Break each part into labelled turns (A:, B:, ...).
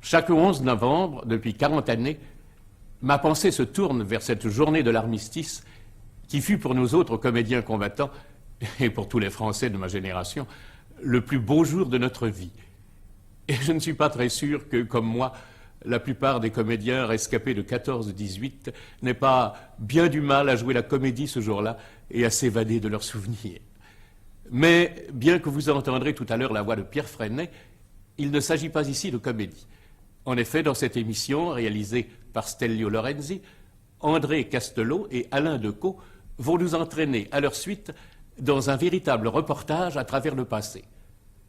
A: Chaque 11 novembre, depuis 40 années, ma pensée se tourne vers cette journée de l'armistice qui fut pour nous autres comédiens combattants, et pour tous les Français de ma génération, le plus beau jour de notre vie. Et je ne suis pas très sûr que, comme moi, la plupart des comédiens rescapés de 14-18 n'aient pas bien du mal à jouer la comédie ce jour-là et à s'évader de leurs souvenirs. Mais, bien que vous entendrez tout à l'heure la voix de Pierre Freinet, il ne s'agit pas ici de comédie. En effet, dans cette émission, réalisée par Stelvio Lorenzi, André Castelot et Alain Decaux vont nous entraîner à leur suite dans un véritable reportage à travers le passé.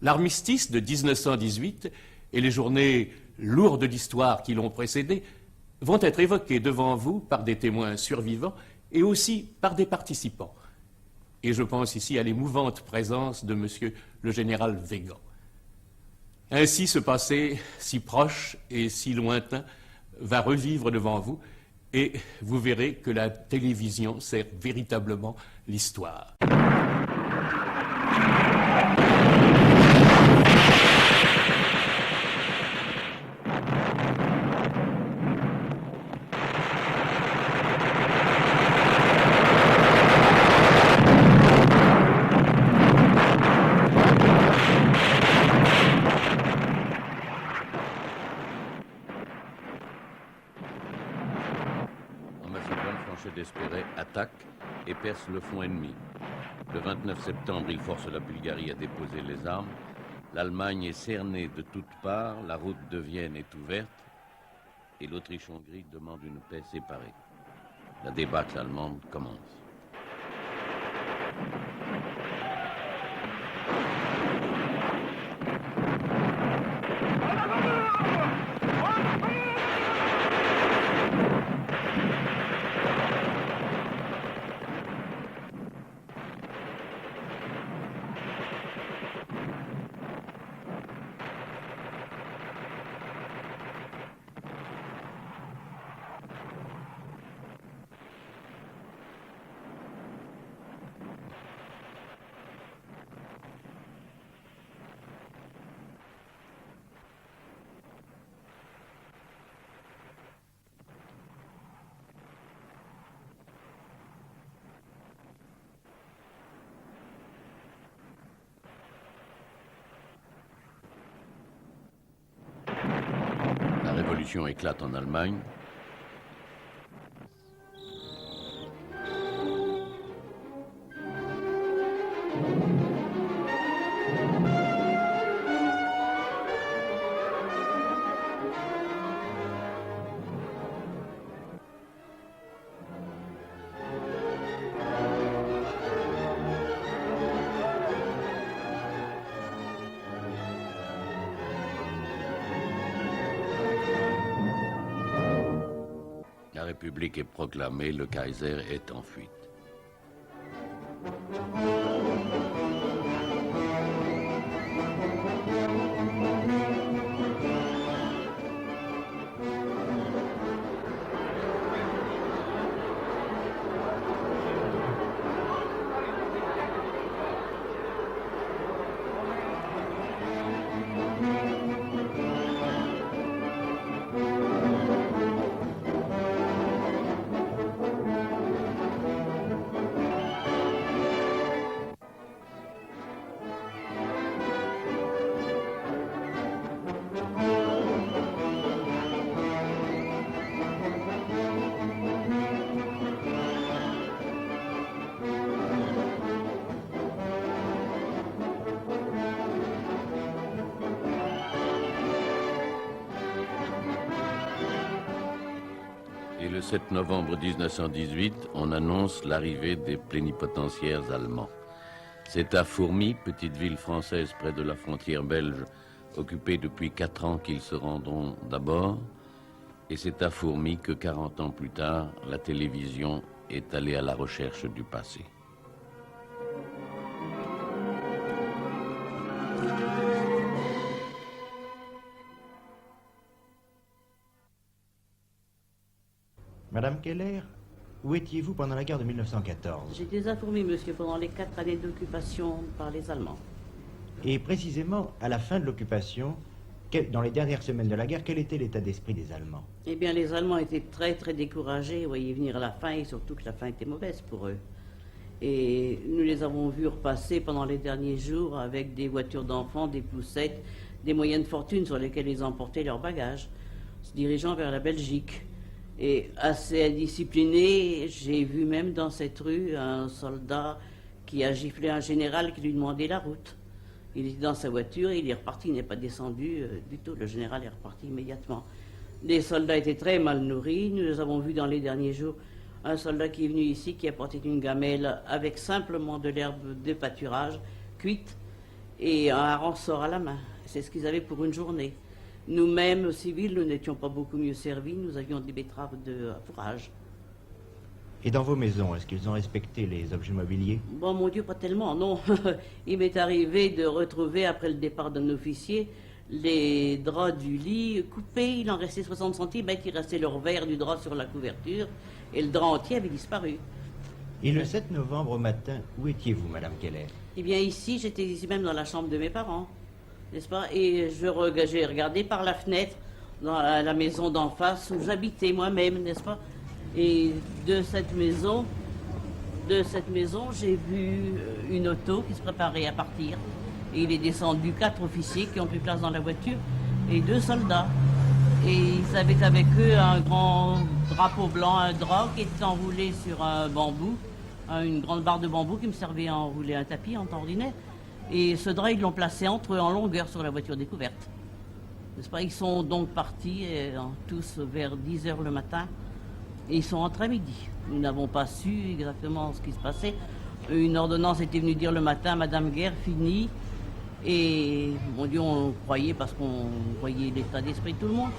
A: L'armistice de 1918 et les journées lourdes d'histoire qui l'ont précédé vont être évoqués devant vous par des témoins survivants et aussi par des participants. Et je pense ici à l'émouvante présence de monsieur le général Weygand. Ainsi, ce passé si proche et si lointain va revivre devant vous et vous verrez que la télévision sert véritablement l'histoire.
B: d'Espéret attaque et perce le front ennemi. Le 29 septembre, il force la Bulgarie à déposer les armes. L'Allemagne est cernée de toutes parts, la route de Vienne est ouverte et l'Autriche-Hongrie demande une paix séparée. La débâcle allemande commence. La révolution éclate en Allemagne. La République est proclamée, le Kaiser est en fuite. Et le 7 novembre 1918, on annonce l'arrivée des plénipotentiaires allemands. C'est à Fourmies, petite ville française près de la frontière belge, occupée depuis 4 ans, qu'ils se rendront d'abord. Et c'est à Fourmies que 40 ans plus tard, la télévision est allée à la recherche du passé.
C: Madame Keller, où étiez-vous pendant la guerre de 1914?
D: J'étais à Fourmies, monsieur, pendant les 4 années d'occupation par les Allemands.
C: Et précisément, à la fin de l'occupation, Dans les dernières semaines de la guerre, quel était l'état d'esprit des Allemands?
D: Eh bien, les Allemands étaient très, très découragés. Vous voyez venir la faim, et surtout que la faim était mauvaise pour eux. Et nous les avons vus repasser pendant les derniers jours avec des voitures d'enfants, des poussettes, des moyens de fortune sur lesquels ils emportaient leurs bagages, se dirigeant vers la Belgique. Et assez indiscipliné, j'ai vu même dans cette rue un soldat qui a giflé un général qui lui demandait la route. Il était dans sa voiture et il est reparti, il n'est pas descendu du tout. Le général est reparti immédiatement. Les soldats étaient très mal nourris. Nous les avons vus dans les derniers jours. Un soldat qui est venu ici, qui apportait une gamelle avec simplement de l'herbe de pâturage, cuite, et un ressort à la main. C'est ce qu'ils avaient pour une journée. Nous-mêmes, civils, nous n'étions pas beaucoup mieux servis. Nous avions des betteraves de fourrage.
C: Et dans vos maisons, est-ce qu'ils ont respecté les objets mobiliers?
D: Bon, mon Dieu, pas tellement, non. Il m'est arrivé de retrouver, après le départ d'un officier, les draps du lit coupés. Il en restait 60 centimètres. Il restait le revers du drap sur la couverture. Et le drap entier avait disparu.
C: Et le 7 novembre au matin, où étiez-vous, Madame Keller?
D: Eh bien, ici, j'étais ici même dans la chambre de mes parents, n'est-ce pas? Et j'ai regardé par la fenêtre dans la maison d'en face où j'habitais moi-même, n'est-ce pas? Et de cette maison, j'ai vu une auto qui se préparait à partir. Et il est descendu 4 officiers qui ont pris place dans la voiture et 2 soldats. Et ils avaient avec eux un grand drapeau blanc, un drap qui était enroulé sur un bambou, une grande barre de bambou qui me servait à enrouler un tapis en temps ordinaire. Et ce drap, ils l'ont placé entre eux en longueur sur la voiture découverte. N'est-ce pas? Ils sont donc partis tous vers 10 h le matin. Et ils sont rentrés à midi. Nous n'avons pas su exactement ce qui se passait. Une ordonnance était venue dire le matin, Madame Guerre, fini. Et, mon Dieu, on croyait, parce qu'on voyait l'état d'esprit de tout le monde.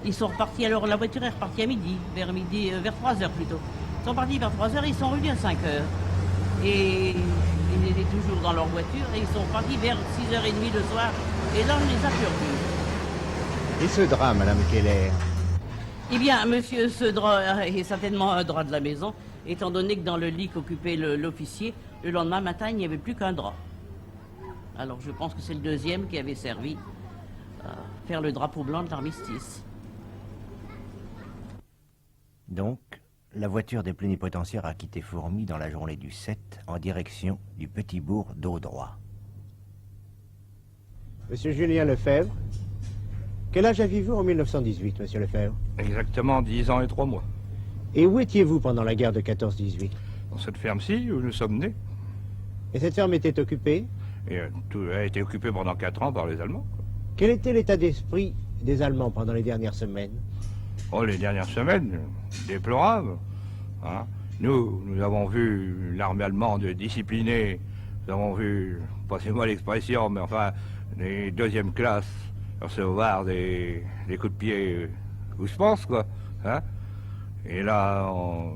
D: Ils sont repartis, alors la voiture est repartie à midi, vers 3 h plutôt. Ils sont partis vers 3 h et ils sont revenus à 5 h. Et ils étaient toujours dans leur voiture et ils sont partis vers 6 h 30 le soir. Et là, on les a plus revus.
C: Et ce drap, Madame Keller?
D: Eh bien, monsieur, ce drap est certainement un drap de la maison, étant donné que dans le lit qu'occupait l'officier, le lendemain matin, il n'y avait plus qu'un drap. Alors, je pense que c'est le deuxième qui avait servi à faire le drapeau blanc de l'armistice.
C: Donc, la voiture des plénipotentiaires a quitté Fourmi dans la journée du 7 en direction du petit bourg d'Audroy.
E: Monsieur Julien Lefebvre, quel âge aviez-vous en 1918, monsieur Lefebvre?
F: Exactement 10 ans et 3 mois.
E: Et où étiez-vous pendant la guerre de 14-18?
F: Dans cette ferme-ci où nous sommes nés.
E: Et cette ferme était occupée?
F: Et tout a été occupé pendant 4 ans par les Allemands.
E: Quel était l'état d'esprit des Allemands pendant les dernières semaines?
F: Oh, les dernières semaines, déplorables. Hein. Nous avons vu l'armée allemande disciplinée. Nous avons vu, passez-moi l'expression, mais enfin, les deuxième classe recevoir des coups de pied où je pense, quoi. Hein. Et là, en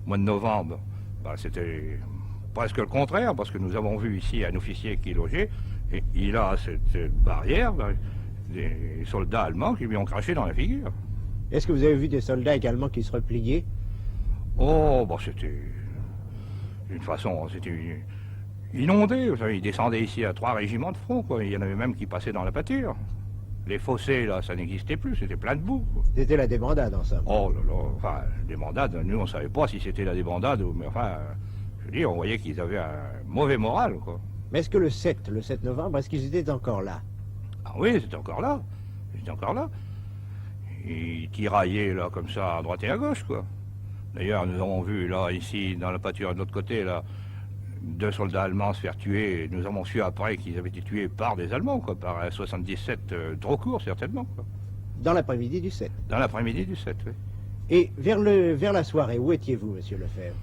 F: mois de novembre, c'était presque le contraire, parce que nous avons vu ici un officier qui logeait, et il a cette barrière, des soldats allemands qui lui ont craché dans la figure.
E: Est-ce que vous avez vu des soldats également qui se repliaient?
F: Oh, c'était d'une façon, c'était inondé. Vous savez, ils descendaient ici à 3 régiments de front, quoi. Il y en avait même qui passaient dans la pâture. Les fossés, là, ça n'existait plus, c'était plein de boue, quoi.
E: C'était la débandade, en somme.
F: Oh là là, enfin, débandade, nous, on ne savait pas si c'était la débandade, mais enfin, je veux dire, on voyait qu'ils avaient un mauvais moral, quoi.
E: Mais est-ce que le 7 novembre, est-ce qu'ils étaient encore là?
F: Ah oui, ils étaient encore là. Ils étaient encore là. Ils tiraillaient, là, comme ça, à droite et à gauche, quoi. D'ailleurs, nous avons vu, là, ici, dans la pâture de l'autre côté, là, 2 soldats allemands se faire tuer. Nous avons su après qu'ils avaient été tués par des Allemands, quoi, par un 77 trop court, certainement, quoi.
E: Dans l'après-midi du 7?
F: Dans l'après-midi du 7, oui.
E: Et vers la soirée, où étiez-vous, monsieur Lefebvre?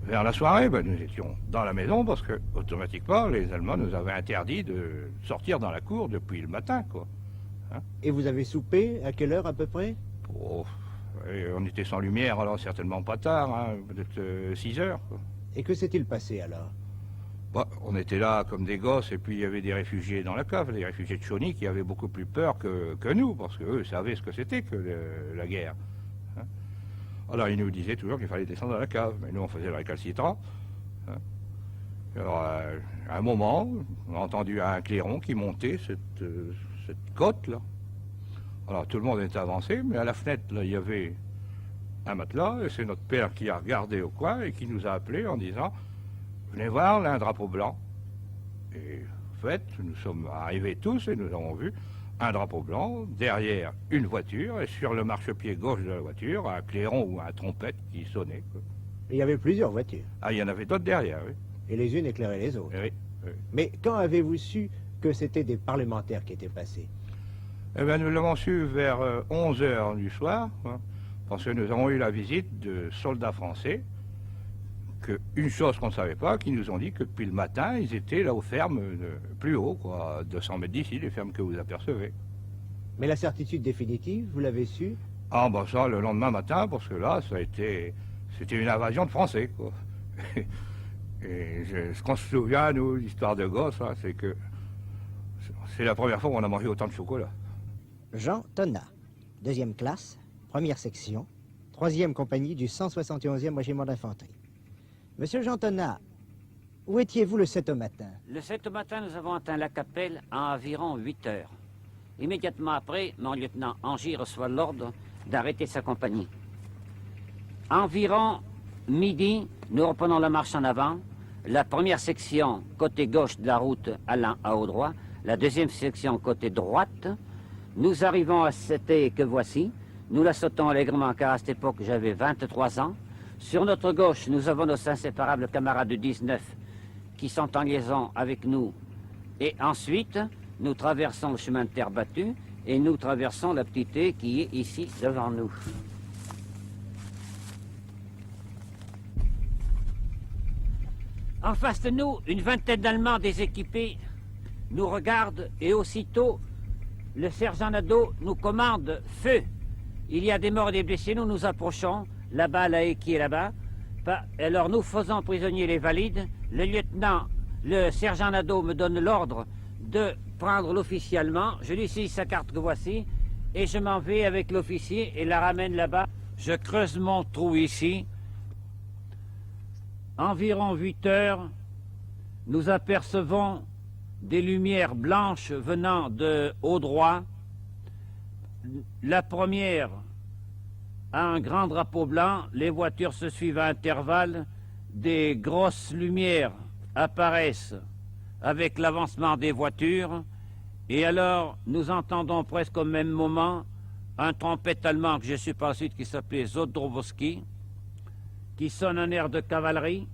F: Vers la soirée, nous étions dans la maison parce que, automatiquement, les Allemands nous avaient interdit de sortir dans la cour depuis le matin, quoi. Hein?
E: Et vous avez soupé à quelle heure à peu près?
F: Oh, on était sans lumière, alors certainement pas tard, hein, peut-être 6 heures, quoi.
E: Et que s'est-il passé alors?
F: On était là comme des gosses, et puis il y avait des réfugiés dans la cave, des réfugiés de Chauny qui avaient beaucoup plus peur que nous, parce qu'eux savaient ce que c'était que la guerre. Hein. Alors ils nous disaient toujours qu'il fallait descendre dans la cave, mais nous on faisait le récalcitrant. Hein. Alors à un moment, on a entendu un clairon qui montait cette côte-là, Alors tout le monde est avancé, mais à la fenêtre, là, il y avait un matelas, et c'est notre père qui a regardé au coin et qui nous a appelés en disant « Venez voir, là, un drapeau blanc ». Et en fait, nous sommes arrivés tous et nous avons vu un drapeau blanc, derrière une voiture, et sur le marchepied gauche de la voiture, un clairon ou un trompette qui sonnait, quoi.
E: Il y avait plusieurs voitures,
F: Ah, il y en avait d'autres derrière, oui.
E: et les unes éclairaient les autres.
F: Oui, oui.
E: Mais quand avez-vous su que c'était des parlementaires qui étaient passés?
F: Eh bien, nous l'avons su vers 11 h du soir, hein, parce que nous avons eu la visite de soldats français, une chose qu'on ne savait pas, qui nous ont dit que depuis le matin, ils étaient là aux fermes plus haut, quoi, 200 mètres d'ici, les fermes que vous apercevez.
E: Mais la certitude définitive, vous l'avez su?
F: Ah, ben ça, le lendemain matin, parce que là, c'était une invasion de Français, quoi. Et ce qu'on se souvient, nous, l'histoire de gosse, hein, c'est que c'est la première fois qu'on a mangé autant de chocolat.
G: Jean Tonnat, 2e classe, 1re section, 3e compagnie du 171e régiment d'infanterie. Monsieur Jean Tonnat, où étiez-vous le 7 au matin?
H: Le 7 au matin, nous avons atteint la Capelle à environ 8 h. Immédiatement après, mon lieutenant Angy reçoit l'ordre d'arrêter sa compagnie. Environ midi, nous reprenons la marche en avant. La première section, côté gauche de la route allant à haut droit. La deuxième section, côté droite. Nous arrivons à cette haie que voici. Nous la sautons allègrement car à cette époque, j'avais 23 ans. Sur notre gauche, nous avons nos inséparables camarades de 19 qui sont en liaison avec nous. Et ensuite, nous traversons le chemin de terre battue et nous traversons la petite haie qui est ici devant nous. En face de nous, une vingtaine d'Allemands déséquipés nous regardent et aussitôt, le sergent Nadeau nous commande « Feu !» Il y a des morts et des blessés, nous nous approchons. Là-bas, la haie qui est là-bas. Alors nous faisons prisonniers les valides. Le sergent Nadeau me donne l'ordre de prendre l'officier allemand. Je lui saisis sa carte que voici et je m'en vais avec l'officier et la ramène là-bas. Je creuse mon trou ici. Environ 8 h, nous apercevons des lumières blanches venant de haut droit. La première a un grand drapeau blanc, les voitures se suivent à intervalles, des grosses lumières apparaissent avec l'avancement des voitures, et alors nous entendons presque au même moment un trompette allemand que j'ai su par la suite qui s'appelait Zodrowski, qui sonne un air de cavalerie,